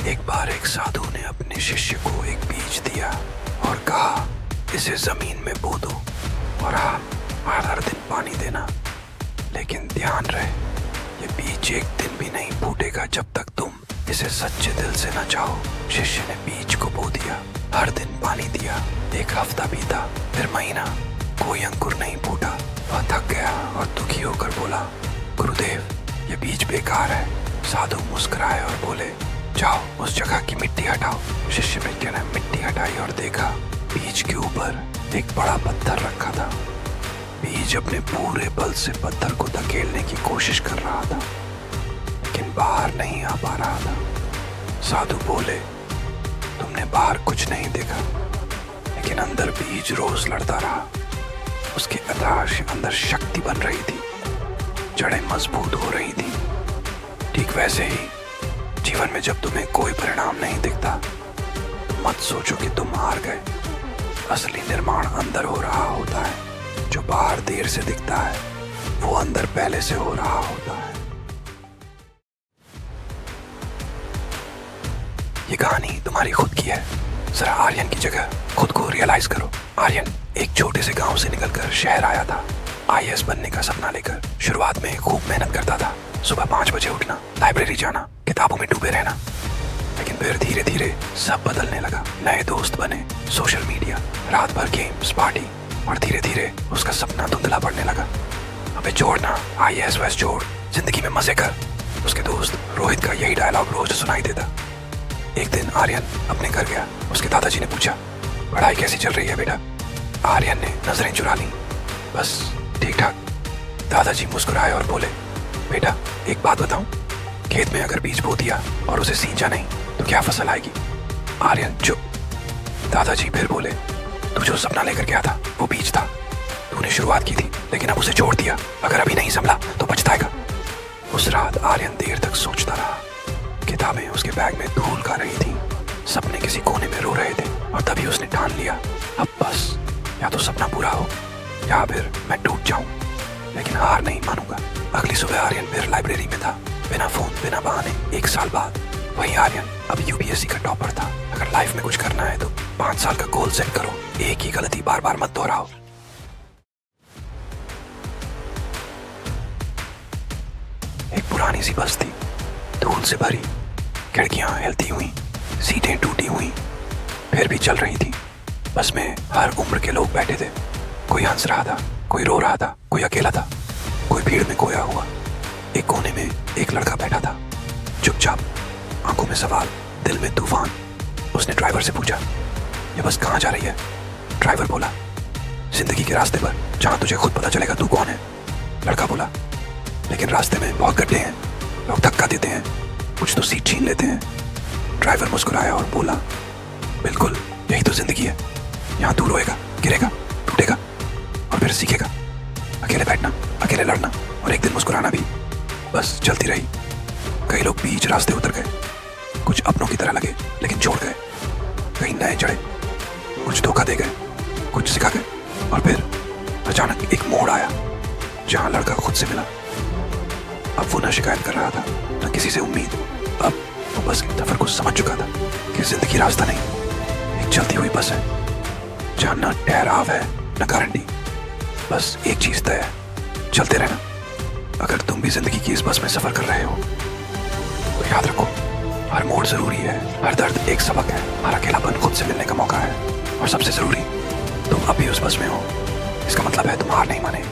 एक बार एक साधु ने अपने शिष्य को एक बीज दिया और कहा, इसे जमीन में बो दो और हर दिन पानी देना, लेकिन ध्यान रहे ये बीज एक दिन भी नहीं फूटेगा जब तक तुम इसे सच्चे दिल से न चाहो। शिष्य ने बीज को बो दिया, हर दिन पानी दिया। एक हफ्ता बीता, फिर महीना, कोई अंकुर नहीं फूटा। वह थक गया और दुखी होकर बोला, गुरुदेव ये बीज बेकार है। साधु मुस्कुराए और बोले, जाओ उस जगह की मिट्टी हटाओ। शिष्य मित्र ने मिट्टी हटाई और देखा बीज के ऊपर एक बड़ा पत्थर रखा था। बीज अपने पूरे बल से पत्थर को धकेलने की कोशिश कर रहा था, लेकिन बाहर नहीं आ पा रहा था। साधु बोले, तुमने बाहर कुछ नहीं देखा, लेकिन अंदर बीज रोज लड़ता रहा। उसके अंदर शक्ति बन रही थी, जड़ें मजबूत हो रही थी। ठीक वैसे ही जीवन में जब तुम्हें कोई परिणाम नहीं दिखता तो मत सोचो कि तुम हार गए। असली निर्माण अंदर हो रहा होता है। जो बाहर देर से दिखता है वो अंदर पहले से हो रहा होता है। ये कहानी तुम्हारी खुद की है। जरा आर्यन की जगह खुद को रियलाइज करो। आर्यन एक छोटे से गांव से निकलकर शहर आया था, आईएएस बनने का सपना लेकर। शुरुआत में खूब मेहनत करता था। सुबह 5 बजे उठना, लाइब्रेरी जाना, किताबों में डूबे रहना। लेकिन फिर धीरे धीरे सब बदलने लगा। नए दोस्त बने, सोशल मीडिया, रात भर गेम्स, पार्टी, और धीरे धीरे उसका सपना धुंधला पड़ने लगा। अबे छोड़ना, आईएएस वैस छोड़, जिंदगी में मजे कर। उसके दोस्त रोहित का यही डायलॉग रोज सुनाई देता। एक दिन आर्यन अपने घर गया। उसके दादाजी ने पूछा, पढ़ाई कैसी चल रही है बेटा? आर्यन ने नजरें चुरा ली। बस ठीक ठाक। दादाजी मुस्कुराए और बोले, बेटा एक बात बताऊं, खेत में अगर बीज बो दिया और उसे सींचा नहीं तो क्या फसल आएगी? आर्यन चुप। दादाजी फिर बोले, तू जो सपना लेकर गया था वो बीज था। तूने शुरुआत की थी लेकिन अब उसे छोड़ दिया। अगर अभी नहीं संभला तो पछताएगा। उस रात आर्यन देर तक सोचता रहा। किताबें उसके बैग में धूल खा रही थी, सपने किसी कोने में रो रहे थे, और तभी उसने ठान लिया, अब बस या तो सपना पूरा हो या फिर मैं टूट जाऊं, लेकिन हार नहीं मानूंगा। अगली सुबह आर्यन फिर लाइब्रेरी में था, बिना फोन, बिना बहाने। 1 साल बाद वही आर्यन अब यूपीएससी का टॉपर था। अगर लाइफ में कुछ करना है तो 5 साल का गोल सेट करो, एक ही गलती बार बार मत दोहराओ। एक पुरानी सी बस थी, धूल से भरी, खिड़कियां हिलती हुई, सीटें टूटी हुई, फिर भी चल रही थी। बस में हर उम्र के लोग बैठे थे। कोई हंस रहा था, कोई रो रहा था, कोई अकेला था, कोई भीड़ में खोया हुआ। एक कोने में एक लड़का बैठा था, चुपचाप, आंखों में सवाल, दिल में तूफान। उसने ड्राइवर से पूछा, ये बस कहाँ जा रही है? ड्राइवर बोला, जिंदगी के रास्ते पर, जहाँ तुझे खुद पता चलेगा तू कौन है। लड़का बोला, लेकिन रास्ते में बहुत गड्ढे हैं, लोग धक्का देते हैं, कुछ तो सीट छीन लेते हैं। ड्राइवर मुस्कुराया और बोला, बिल्कुल यही तो जिंदगी है। यहाँ तू रोएगा, गिरेगा, टूटेगा और फिर सीखेगा। अकेले बैठना, अकेले लड़ना और एक दिन मुस्कुराना भी। बस चलती रही। कई लोग बीच रास्ते उतर गए, कुछ अपनों की तरह लगे लेकिन छोड़ गए। कई नए चढ़े, कुछ धोखा दे गए, कुछ सिखा गए। और फिर अचानक एक मोड़ आया जहाँ लड़का खुद से मिला। अब वो न शिकायत कर रहा था, न किसी से उम्मीद। अब वो बस सफर को समझ चुका था कि जिंदगी रास्ता नहीं, एक चलती हुई बस है जहाँ न ठहराव है न गारंटी। बस एक चीज तय है, चलते रहना। अगर तुम भी जिंदगी की इस बस में सफर कर रहे हो तो याद रखो, हर मोड़ जरूरी है, हर दर्द एक सबक है, हर अकेलापन खुद से मिलने का मौका है, और सबसे जरूरी, तुम अभी उस बस में हो। इसका मतलब है तुम हार नहीं माने।